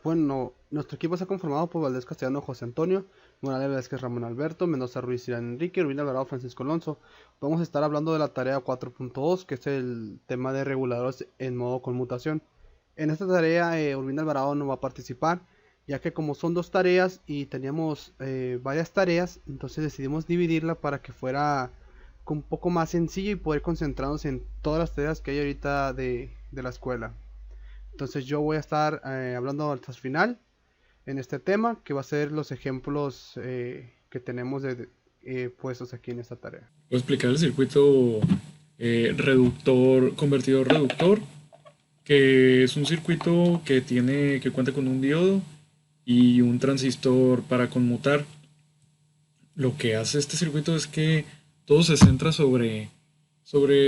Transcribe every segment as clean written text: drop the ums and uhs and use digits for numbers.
Bueno, nuestro equipo está conformado por Valdés Castellano, José Antonio, Morales Vázquez, Ramón Alberto, Mendoza Ruiz, Irán Enrique, Urbina Alvarado, Francisco Alonso. Vamos a estar hablando de la tarea 4.2, que es el tema de reguladores en modo conmutación. En esta tarea, Urbina Alvarado no va a participar, ya que como son dos tareas y teníamos varias tareas, entonces decidimos dividirla para que fuera un poco más sencillo y poder concentrarnos en todas las tareas que hay ahorita de la escuela. Entonces yo voy a estar hablando hasta el final en este tema, que va a ser los ejemplos que tenemos puestos aquí en esta tarea. Voy a explicar el circuito reductor, convertidor reductor, que es un circuito que cuenta con un diodo y un transistor para conmutar. Lo que hace este circuito es que todo se centra sobre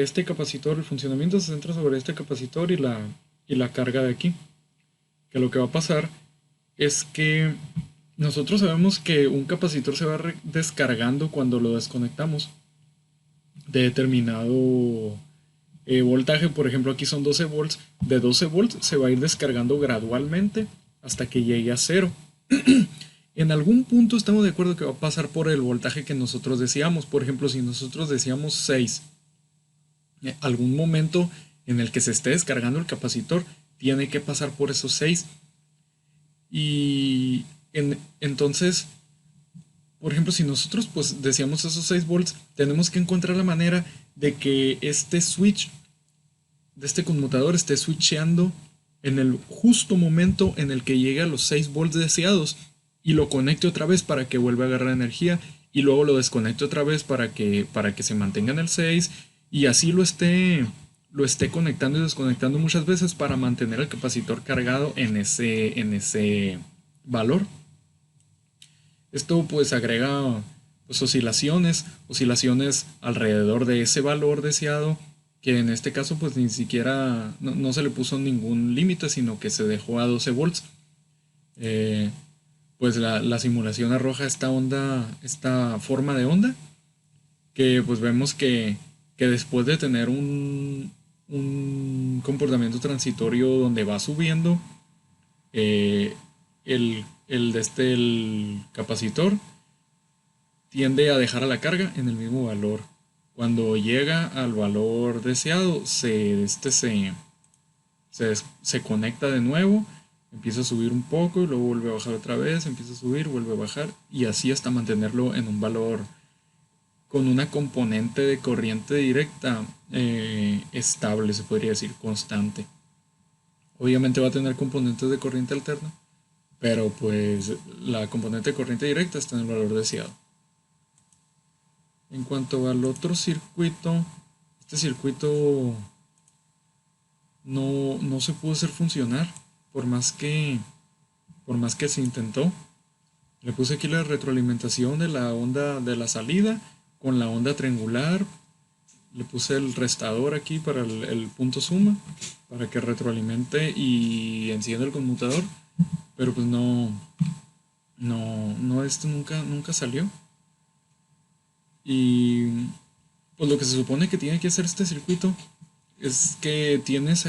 este capacitor, el funcionamiento se centra sobre este capacitor y la carga de aquí. Que lo que va a pasar es que nosotros sabemos que un capacitor se va descargando cuando lo desconectamos de determinado voltaje. Por ejemplo, aquí son 12 volts. De 12 volts se va a ir descargando gradualmente hasta que llegue a cero. En algún punto estamos de acuerdo que va a pasar por el voltaje que nosotros decíamos. Por ejemplo, si nosotros decíamos 6, algún momento en el que se esté descargando el capacitor tiene que pasar por esos 6. Y entonces, por ejemplo, si nosotros pues decíamos esos 6 volts, tenemos que encontrar la manera de que este switch, de este conmutador, esté switcheando en el justo momento en el que llegue a los 6 volts deseados y lo conecte otra vez para que vuelva a agarrar energía y luego lo desconecte otra vez para que se mantenga en el 6 y así lo esté conectando y desconectando muchas veces para mantener el capacitor cargado en ese valor. Esto pues agrega pues, oscilaciones alrededor de ese valor deseado, que en este caso pues ni siquiera no se le puso ningún límite, sino que se dejó a 12 volts. Eh, pues la simulación arroja esta forma de onda, que pues vemos que después de tener un comportamiento transitorio donde va subiendo, eh, el capacitor tiende a dejar a la carga en el mismo valor. Cuando llega al valor deseado, se conecta de nuevo, empieza a subir un poco y luego vuelve a bajar otra vez, empieza a subir, vuelve a bajar y así hasta mantenerlo en un valor con una componente de corriente directa estable, se podría decir, constante. Obviamente va a tener componentes de corriente alterna, pero pues la componente de corriente directa está en el valor deseado. En cuanto al otro circuito, este circuito no se pudo hacer funcionar por más que se intentó. Le puse aquí la retroalimentación de la onda de la salida con la onda triangular. Le puse el restador aquí para el punto suma, para que retroalimente y encienda el conmutador. Pero pues esto nunca salió. Y pues lo que se supone que tiene que hacer este circuito es que tienes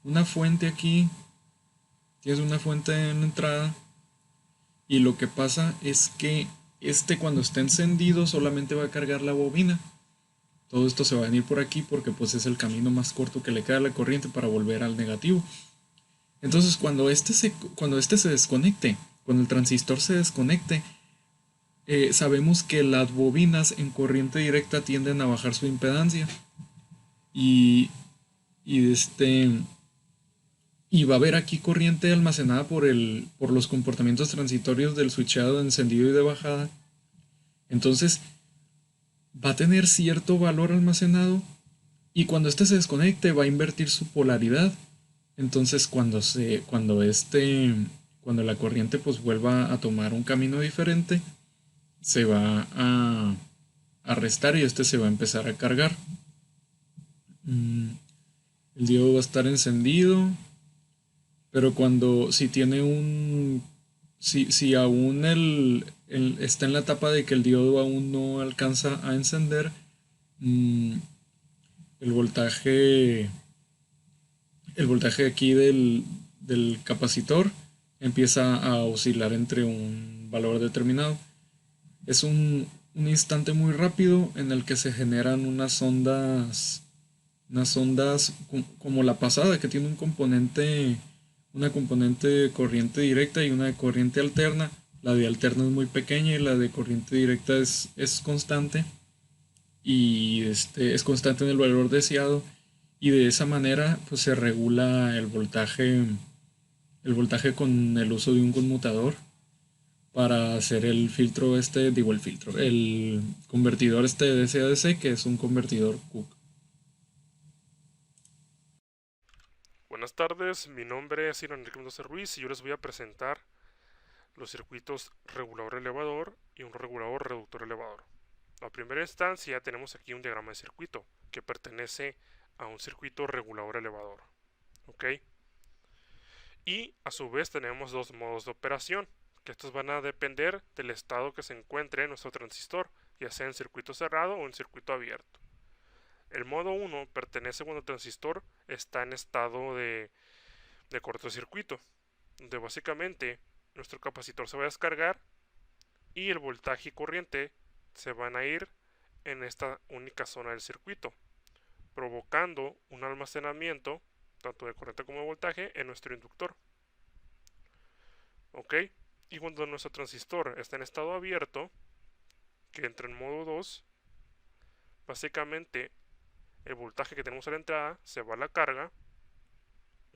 una fuente aquí, tienes una fuente en la entrada, y lo que pasa es que cuando esté encendido solamente va a cargar la bobina. Todo esto se va a venir por aquí porque pues es el camino más corto que le queda a la corriente para volver al negativo. Entonces cuando este se desconecte, cuando el transistor se desconecte, sabemos que las bobinas en corriente directa tienden a bajar su impedancia y, y y va a haber aquí corriente almacenada por los comportamientos transitorios del switchado de encendido y de bajada. Entonces va a tener cierto valor almacenado y cuando este se desconecte va a invertir su polaridad. Entonces cuando la corriente pues vuelva a tomar un camino diferente, se va a restar y este se va a empezar a cargar. El diodo va a estar encendido, pero si aún está en la etapa de que el diodo aún no alcanza a encender, el voltaje el voltaje aquí del capacitor empieza a oscilar entre un valor determinado. Es un instante muy rápido en el que se generan unas ondas como la pasada, que tiene una componente de corriente directa y una de corriente alterna. La de alterna es muy pequeña y la de corriente directa es constante, y es constante en el valor deseado, y de esa manera pues se regula el voltaje con el uso de un conmutador para hacer el filtro el convertidor de DC-DC, que es un convertidor Cook. Buenas tardes, mi nombre es Iván Enrique Mendoza Ruiz y yo les voy a presentar los circuitos regulador elevador y un regulador reductor elevador. A primera instancia tenemos aquí un diagrama de circuito que pertenece a un circuito regulador elevador. ¿Ok? Y a su vez tenemos dos modos de operación, que estos van a depender del estado que se encuentre en nuestro transistor, ya sea en circuito cerrado o en circuito abierto. El modo 1 pertenece cuando el transistor está en estado de cortocircuito, donde básicamente nuestro capacitor se va a descargar y el voltaje y corriente se van a ir en esta única zona del circuito, provocando un almacenamiento tanto de corriente como de voltaje en nuestro inductor. ¿Ok? Y cuando nuestro transistor está en estado abierto, que entra en modo 2, básicamente el voltaje que tenemos a la entrada se va a la carga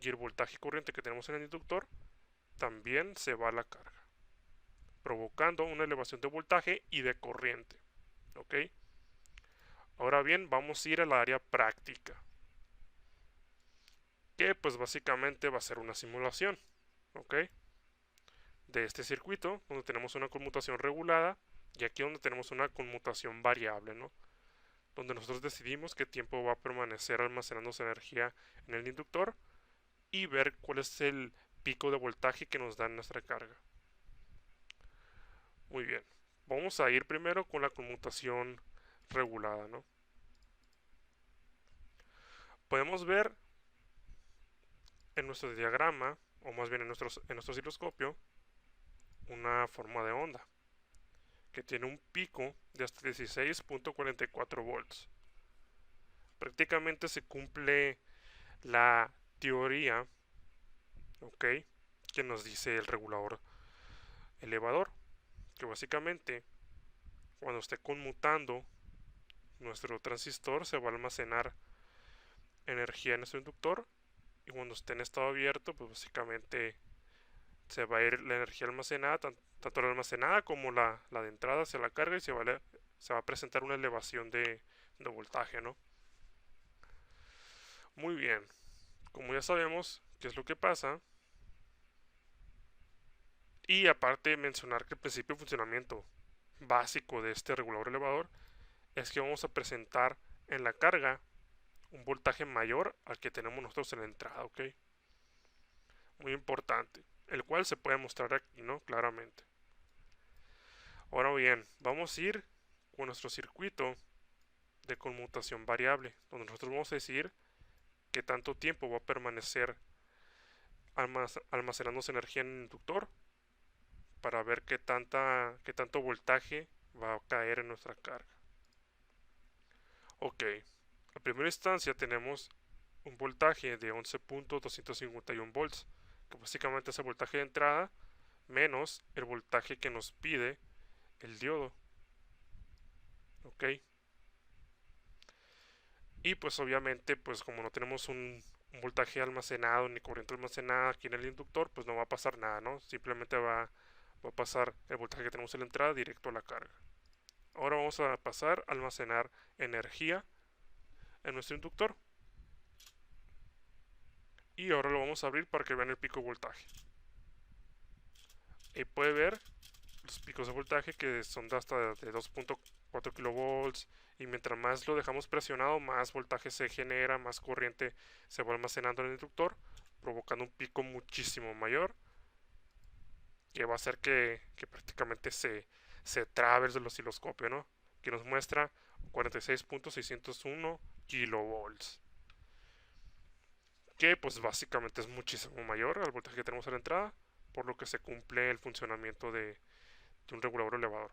y el voltaje y corriente que tenemos en el inductor también se va a la carga, provocando una elevación de voltaje y de corriente. ¿Ok? Ahora bien, vamos a ir al área práctica, que pues básicamente va a ser una simulación. ¿Ok? De este circuito, donde tenemos una conmutación regulada y aquí donde tenemos una conmutación variable, ¿no? Donde nosotros decidimos qué tiempo va a permanecer almacenándose energía en el inductor y ver cuál es el pico de voltaje que nos da nuestra carga. Muy bien, vamos a ir primero con la conmutación regulada, ¿no? Podemos ver en nuestro diagrama, o más bien en nuestro osciloscopio, una forma de onda que tiene un pico de hasta 16.44 volts. Prácticamente se cumple la teoría, ¿ok?, que nos dice el regulador elevador, que básicamente cuando esté conmutando nuestro transistor se va a almacenar energía en nuestro inductor, y cuando esté en estado abierto pues básicamente se va a ir la energía almacenada, tanto la almacenada como la de entrada hacia la carga, y se va a presentar una elevación de voltaje, ¿no? Muy bien, como ya sabemos qué es lo que pasa, y aparte mencionar que el principio de funcionamiento básico de este regulador elevador es que vamos a presentar en la carga un voltaje mayor al que tenemos nosotros en la entrada, ¿ok? Muy importante, el cual se puede mostrar aquí, ¿no? Claramente. Ahora bien, vamos a ir con nuestro circuito de conmutación variable, donde nosotros vamos a decir qué tanto tiempo va a permanecer almacenándose energía en el inductor para ver qué tanto voltaje va a caer en nuestra carga. Ok, a primera instancia tenemos un voltaje de 11.251 volts, que básicamente es el voltaje de entrada menos el voltaje que nos pide el diodo. Ok, y pues obviamente pues como no tenemos un voltaje almacenado ni corriente almacenada aquí en el inductor, pues no va a pasar nada, ¿no? Simplemente va a pasar el voltaje que tenemos en la entrada directo a la carga. Ahora vamos a pasar a almacenar energía en nuestro inductor, y ahora lo vamos a abrir para que vean el pico de voltaje. Ahí puede ver los picos de voltaje que son de hasta de 2.4 kilovolts, y mientras más lo dejamos presionado, más voltaje se genera, más corriente se va almacenando en el inductor, provocando un pico muchísimo mayor, que va a hacer que prácticamente se trabe el osciloscopio, ¿no? Que nos muestra 46.601 kilovolts. que pues básicamente es muchísimo mayor al voltaje que tenemos a la entrada, por lo que se cumple el funcionamiento de un regulador elevador.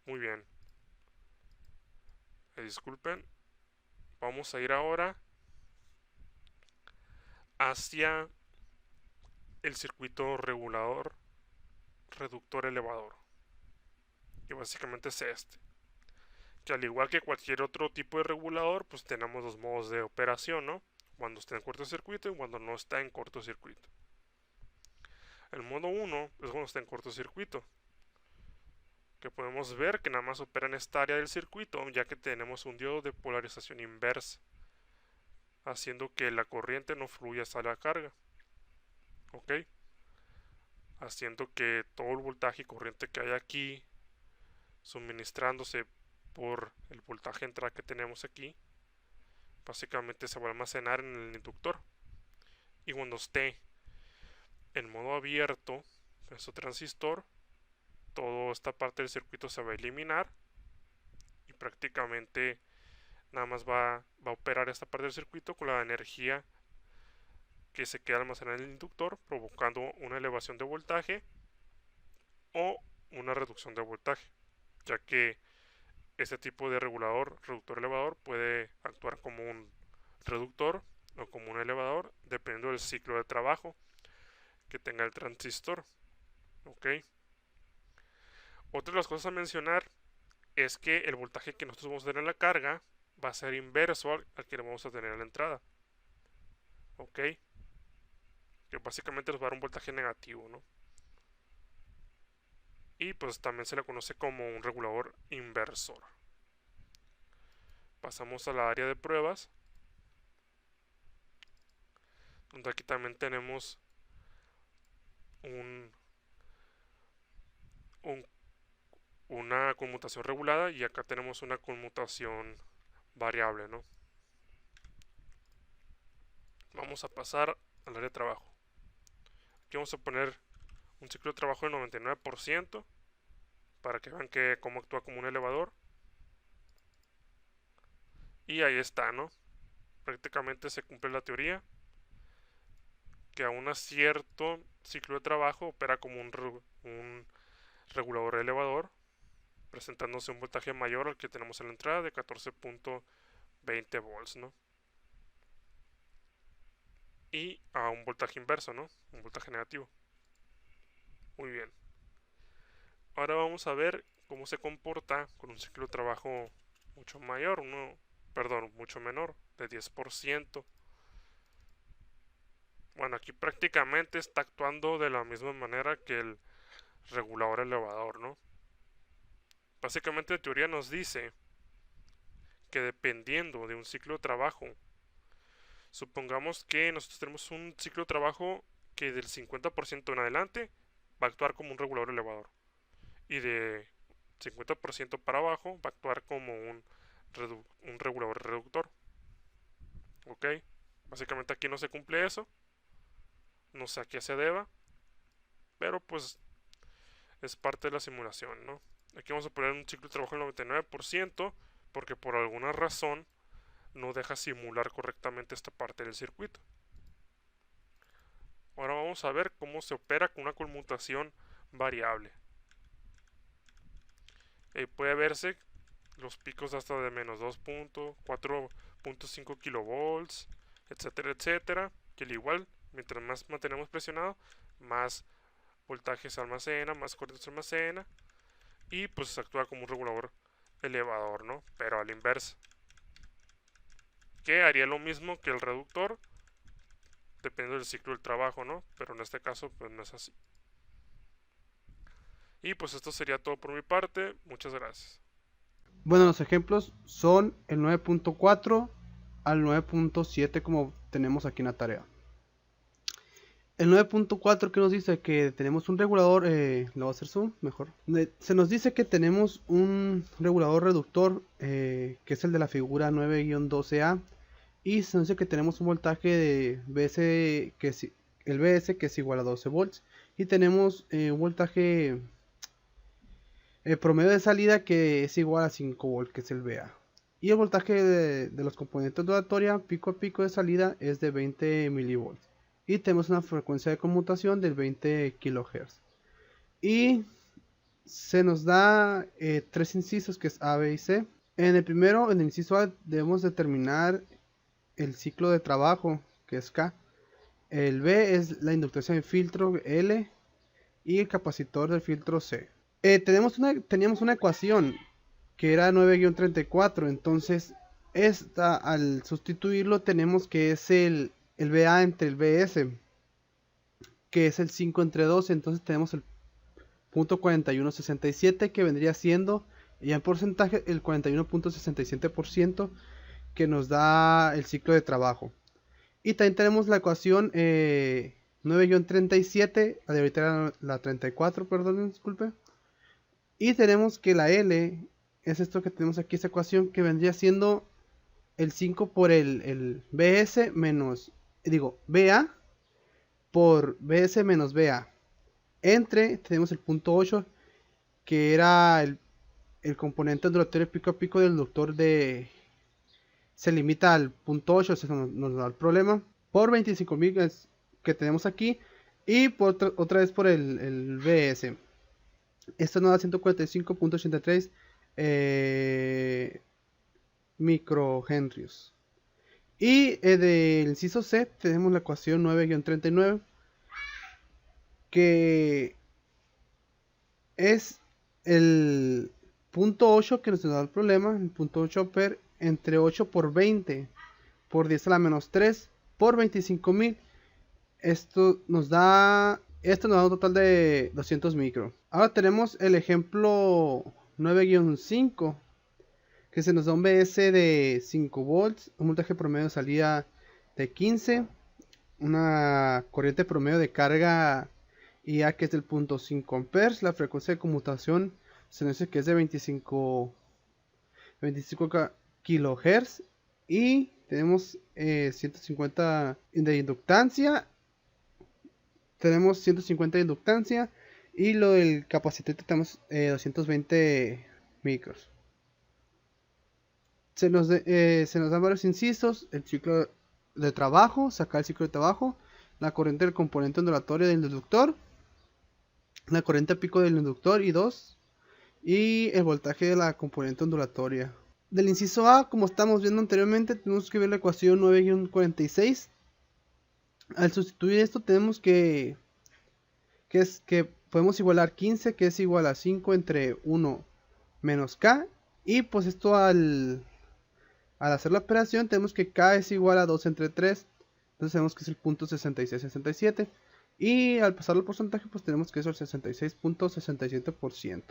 Muy bien. Disculpen. Vamos a ir ahora hacia el circuito regulador reductor elevador, que básicamente es este, que al igual que cualquier otro tipo de regulador, pues tenemos dos modos de operación, ¿no? Cuando está en cortocircuito y cuando no está en cortocircuito. El modo 1 es cuando está en cortocircuito, que podemos ver que nada más opera en esta área del circuito, ya que tenemos un diodo de polarización inversa, haciendo que la corriente no fluya hasta la carga, ¿ok? Haciendo que todo el voltaje y corriente que hay aquí, suministrándose por el voltaje entrada que tenemos aquí, básicamente se va a almacenar en el inductor. Y cuando esté en modo abierto, nuestro transistor, toda esta parte del circuito se va a eliminar y prácticamente nada más va a operar esta parte del circuito con la energía que se queda almacenada en el inductor, provocando una elevación de voltaje o una reducción de voltaje, ya que este tipo de regulador, reductor elevador, puede actuar como un reductor o como un elevador, dependiendo del ciclo de trabajo que tenga el transistor. ¿Ok? Otra de las cosas a mencionar es que el voltaje que nosotros vamos a tener en la carga va a ser inverso al que vamos a tener en la entrada. ¿Ok? Que básicamente nos va a dar un voltaje negativo, ¿no? Y pues también se le conoce como un regulador inversor. Pasamos a la área de pruebas, donde aquí también tenemos una conmutación regulada y acá tenemos una conmutación variable, ¿no? Vamos a pasar al área de trabajo. Aquí vamos a poner un ciclo de trabajo de 99% para que vean cómo actúa como un elevador. Y ahí está, ¿no? Prácticamente se cumple la teoría que a un cierto ciclo de trabajo opera como un regulador elevador, presentándose un voltaje mayor al que tenemos en la entrada de 14.20 volts, ¿no? Y a un voltaje inverso, ¿no? Un voltaje negativo. Muy bien. Ahora vamos a ver cómo se comporta con un ciclo de trabajo mucho mayor, mucho menor, de 10%. Bueno, aquí prácticamente está actuando de la misma manera que el regulador elevador, ¿no? Básicamente la teoría nos dice que dependiendo de un ciclo de trabajo, supongamos que nosotros tenemos un ciclo de trabajo que del 50% en adelante va a actuar como un regulador elevador y de 50% para abajo va a actuar como un regulador reductor. ¿Ok? Básicamente aquí no se cumple eso, no sé a qué se deba, pero pues es parte de la simulación, ¿no? Aquí vamos a poner un ciclo de trabajo del 99% porque por alguna razón no deja simular correctamente esta parte del circuito. Ahora vamos a ver cómo se opera con una conmutación variable. Puede verse los picos hasta de menos 4.5 kilovolts, etcétera, etcétera, que al igual, mientras más mantenemos presionado, más voltaje se almacena, más corriente se almacena, y pues actúa como un regulador elevador, ¿no? Pero a la inversa, que haría lo mismo que el reductor, dependiendo del ciclo del trabajo, ¿no? Pero en este caso, pues no es así. Y pues esto sería todo por mi parte. Muchas gracias. Bueno, los ejemplos son el 9.4 al 9.7 como tenemos aquí en la tarea. El 9.4 que nos dice que tenemos un regulador, le voy a hacer zoom mejor. Se nos dice que tenemos un regulador reductor, que es el de la figura 9-12A. Y se nos dice que tenemos un voltaje de BS, el BS que es igual a 12 volts. Y tenemos un voltaje promedio de salida que es igual a 5 volts, que es el VA. Y el voltaje de los componentes ondulatoria pico a pico de salida es de 20 mV. Y tenemos una frecuencia de conmutación del 20 kHz. Y se nos da tres incisos, que es A, B y C. En el primero, en el inciso A, debemos determinar el ciclo de trabajo, que es K. El B es la inductancia del filtro, L, y el capacitor del filtro, C. Teníamos una ecuación que era 9-34, entonces esta, al sustituirlo, tenemos que es el BA entre el BS, que es el 5 entre 12, entonces tenemos el punto 4167, que vendría siendo ya en porcentaje el 41.67%, que nos da el ciclo de trabajo. Y también tenemos la ecuación 9-37, ahorita era la 34, perdón, disculpe. Y tenemos que la L es esto que tenemos aquí, esta ecuación, que vendría siendo el 5 por el BS menos, BA por BS menos BA. Entre, tenemos el punto 8, que era el componente ondulatorio pico a pico del inductor se limita al punto 8, eso nos da el problema, por 25.000 que tenemos aquí, y por otra vez por el BS. Esto nos da 145.83 microhenrios. Y del inciso C tenemos la ecuación 9-39, que es el punto 8 que nos da el problema, el punto 8 per entre 8 por 20 por 10 a la menos 3 por 25.000. Esto nos da un total de 200 micro. Ahora tenemos el ejemplo 9-5, que se nos da un BS de 5 volts, un voltaje promedio de salida de 15, una corriente promedio de carga IA que es del punto 5 amperes, la frecuencia de conmutación se nos dice que es de 25 kHz, y tenemos 150 de inductancia. Tenemos 150 de inductancia, y lo del capacitor tenemos 220 micros. Se nos dan varios incisos: el ciclo de trabajo, sacar el ciclo de trabajo, la corriente del componente ondulatorio del inductor, la corriente a pico del inductor y el voltaje de la componente ondulatoria. Del inciso A, como estamos viendo anteriormente, tenemos que ver la ecuación 9-46. Al sustituir esto tenemos que podemos igualar 15, que es igual a 5 entre 1 menos K, y pues esto al hacer la operación tenemos que K es igual a 2 entre 3, entonces tenemos que es el punto 6667, y al pasar el porcentaje pues tenemos que es el 66.67%.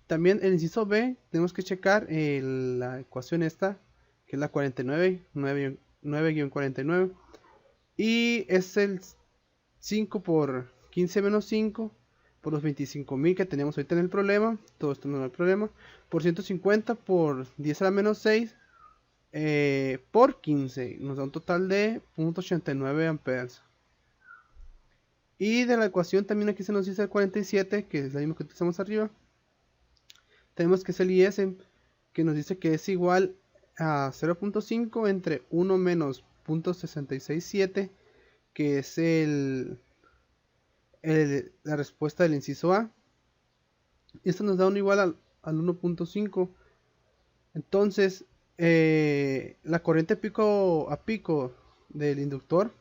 También el inciso B tenemos que checar la ecuación esta, que es la 9-49, y es el 5 por 15 menos 5 por los 25.000 que teníamos ahorita en el problema. Todo esto no es el problema. Por 150 por 10 a la menos 6 por 15. Nos da un total de 0.89 amperes. Y de la ecuación también aquí se nos dice el 47, que es la misma que utilizamos arriba. Tenemos que es el IS, que nos dice que es igual a 0.5 entre 1 menos 0.667, que es la respuesta del inciso A. Esto nos da un igual al 1.5. Entonces la corriente pico a pico del inductor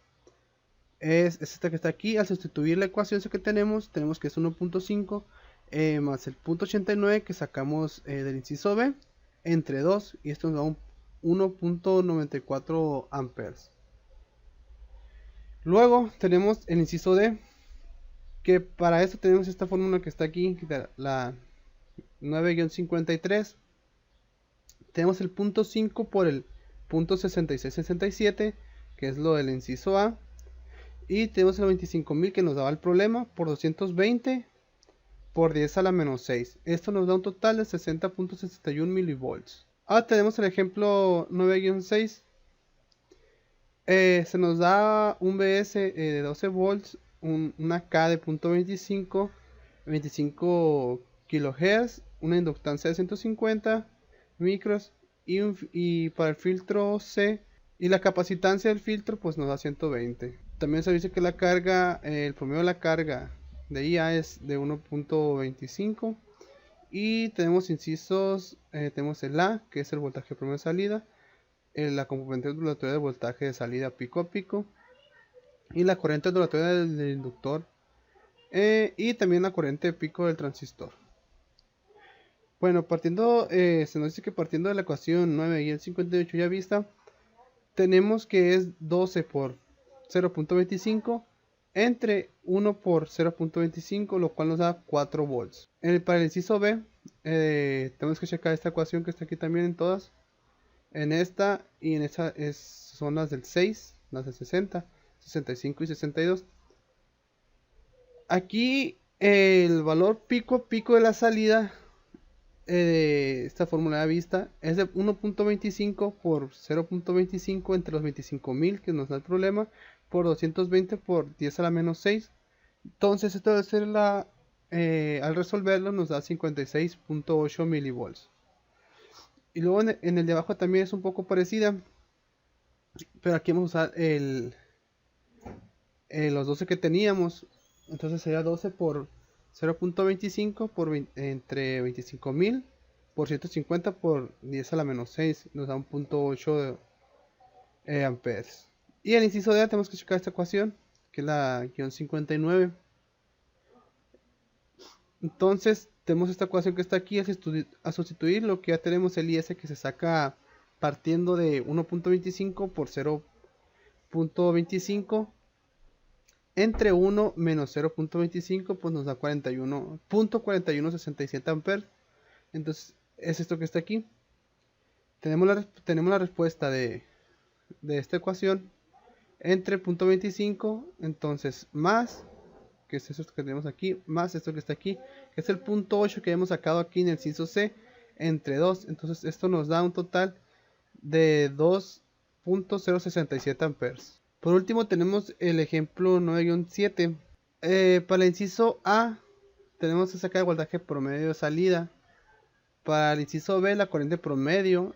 es esta que está aquí. Al sustituir la ecuación que tenemos que es 1.5 más el 0.89 que sacamos del inciso B entre 2, y esto nos da un 1.94 amperes. Luego tenemos el inciso D, que para esto tenemos esta fórmula que está aquí, la 9-53. Tenemos el punto 5 por el punto 6667, que es lo del inciso A, y tenemos el 25.000 que nos daba el problema por 220 por 10 a la menos 6. Esto nos da un total de 60.61 milivolts. Ahora tenemos el ejemplo 9-6. Se nos da un BS de 12 volts, una K de 0.25, 25 kHz, una inductancia de 150 micros y para el filtro C y la capacitancia del filtro pues nos da 120. También se dice que la carga, el promedio de la carga de IA es de 1.25 y tenemos incisos, tenemos el A, que es el voltaje promedio de salida, la componente ondulatoria de voltaje de salida pico a pico y la corriente ondulatoria del inductor, y también la corriente de pico del transistor. Bueno, se nos dice que partiendo de la ecuación 9 y el 58 ya vista, tenemos que es 12 por 0.25 entre 1 por 0.25, lo cual nos da 4 volts. Para el inciso B, tenemos que checar esta ecuación que está aquí también en todas. En esta y en esta son las del 6, las del 60, 65 y 62. Aquí el valor pico a pico de la salida de esta fórmula de vista es de 1.25 por 0.25 entre los 25.000 que nos da el problema por 220 por 10 a la menos 6. Entonces esto debe ser al resolverlo nos da 56.8 milivolts. Y luego en el de abajo también es un poco parecida, pero aquí vamos a usar los 12 que teníamos. Entonces sería 12 por 0.25 por entre 25.000 por 150 por 10 a la menos 6 nos da 1.8 amperes. Y el inciso D tenemos que checar esta ecuación, que es la guión 59. Entonces tenemos esta ecuación que está aquí. A sustituir lo que ya tenemos el IS que se saca partiendo de 1.25 por 0.25 entre 1 menos 0.25 pues nos da 41.4167 amperes. Entonces es esto que está aquí. Tenemos la respuesta de esta ecuación entre 0.25, entonces más, que es esto que tenemos aquí, más esto que está aquí, que es el 0.8 que hemos sacado aquí en el inciso C, entre 2. Entonces esto nos da un total de 2.067 amperes. Por último tenemos el ejemplo 9-7. Para el inciso A tenemos que sacar el voltaje promedio de salida. Para el inciso B la corriente promedio.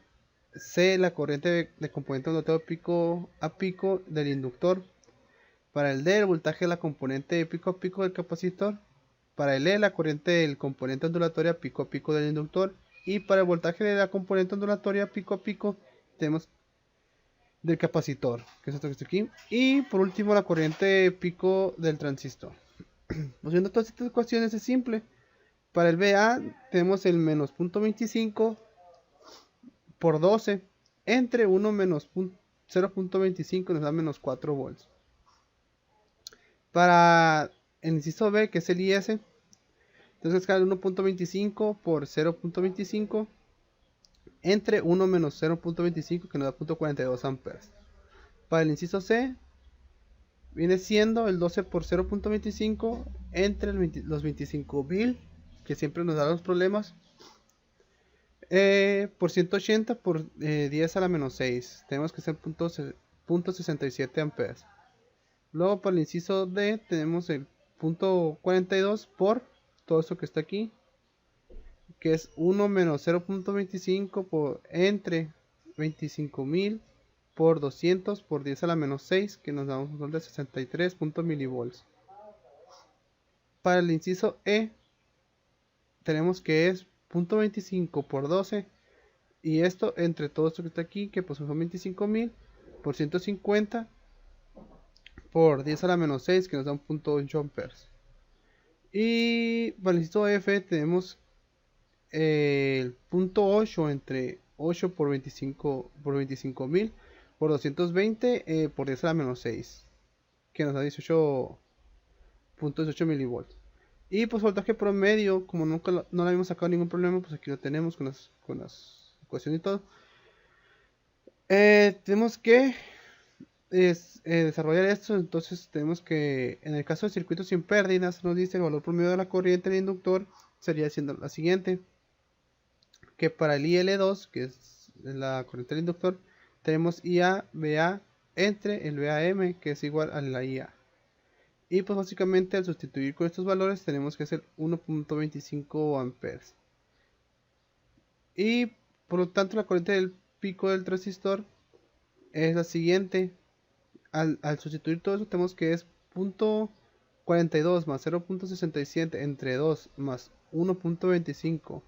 C la corriente de componente ondulatorio pico a pico del inductor. Para el D el voltaje de la componente de pico a pico del capacitor. Para el E la corriente del componente ondulatoria pico a pico del inductor. Y para el voltaje de la componente ondulatoria pico a pico tenemos del capacitor, que es esto que está aquí. Y por último la corriente pico del transistor. Pues viendo todas estas ecuaciones es simple. Para el BA tenemos el menos 0.25 por 12 entre 1 menos 0.25 nos da menos 4 volts. Para el inciso B, que es el IS, entonces cada 1.25 por 0.25 entre 1 menos 0.25 que nos da 0.42 amperes. Para el inciso C viene siendo el 12 por 0.25 entre los 25.000 que siempre nos da los problemas, por 180 por 10 a la menos 6. Tenemos que ser 0.67 amperes. Luego para el inciso D tenemos el 0.42 por todo esto que está aquí, que es 1 menos 0.25 por entre 25.000 por 200 por 10 a la menos 6, que nos da un total de 63 milivolts. Para el inciso E tenemos que es 0.25 por 12, y esto entre todo esto que está aquí, que pues son 25.000 por 150 por 10 a la menos 6, que nos da 1.8 amperes. Y para el inciso F tenemos el 0.8 entre 8 por 25.000 por 220 por 10 a la menos 6, que nos da 18.18 milivolts. Y pues voltaje promedio, como nunca no le habíamos sacado ningún problema, pues aquí lo tenemos con las ecuaciones y todo. Tenemos que desarrollar esto. Entonces tenemos que, en el caso de circuitos sin pérdidas, nos dice el valor promedio de la corriente del inductor sería siendo la siguiente, que para el IL2, que es la corriente del inductor, tenemos IA BA entre el BAM, que es igual a la IA. Y pues básicamente al sustituir con estos valores tenemos que hacer 1.25 amperes. Y por lo tanto la corriente pico del transistor es la siguiente. Al sustituir todo eso tenemos que es .42 más 0.67 entre 2 más 1.25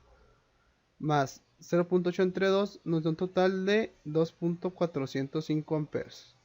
más 0.8 entre 2 nos da un total de 2.405 amperes.